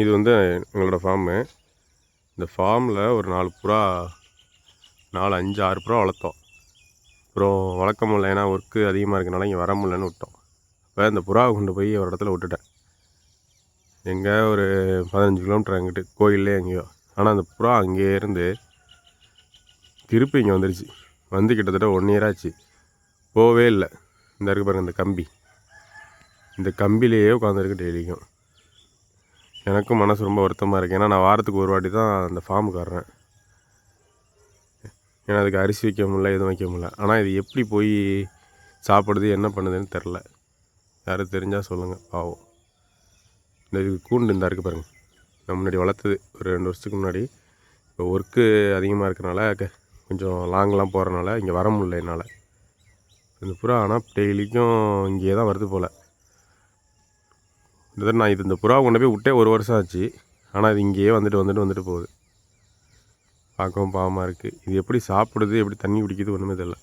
இது வந்து எங்களோட ஃபார்மு. இந்த ஃபார்மில் ஒரு 4 புறா 4, 5, 6 புறா வளர்த்தோம். அப்புறம் வளர்க்க முடியல, ஏன்னா ஒர்க்கு அதிகமாக இருக்கனால இங்கே வர முடியலன்னு விட்டோம். இப்போ இந்த புறாவை கொண்டு போய் ஒரு இடத்துல விட்டுட்டேன். எங்கே ஒரு 15 கிலோமீட்டர் அங்கிட்டு கோயிலே எங்கேயோ. ஆனால் அந்த புறா அங்கேயே இருந்து திருப்பி இங்கே வந்துடுச்சு. வந்து கிட்டத்தட்ட 1 இயர் ஆச்சு. போகவே இல்லை. இந்த இருக்கு பாருங்கள், இந்த கம்பி, இந்த கம்பிலேயே உட்காந்துருக்கு டெய்லிக்கும். எனக்கும் மனசு ரொம்ப வருத்தமாக இருக்குது. ஏன்னா நான் வாரத்துக்கு ஒரு வாட்டி தான் அந்த ஃபார்முக்கு வர்றேன். ஏன்னா அதுக்கு அரிசி வைக்க முடியல, எதுவும் வைக்க முடியல. ஆனால் இது எப்படி போய் சாப்பிடுது, என்ன பண்ணுதுன்னு தெரில. யாரும் தெரிஞ்சால் சொல்லுங்கள். பாவம். இந்த இது கூண்டு இந்த இருக்குது பாருங்கள், நான் முன்னாடி வளர்த்தது ஒரு 2 வருஷத்துக்கு முன்னாடி. இப்போ ஒர்க்கு அதிகமாக இருக்கிறனால கொஞ்சம் லாங்கெலாம் போகிறனால இங்கே வர முடியல என்னால். இந்த புறா ஆனால் டெய்லிக்கும் இங்கேயே தான் வருது போல். நான் இந்த புறாவை கொண்டு போய் விட்டே 1 வருஷம் ஆச்சு. ஆனால் இது இங்கேயே வந்துட்டு போகுது. பார்க்கவும் பாவமாக இருக்குது. இது எப்படி சாப்பிடுது, எப்படி தண்ணி குடிக்குது, ஒன்றுமே தெரியல.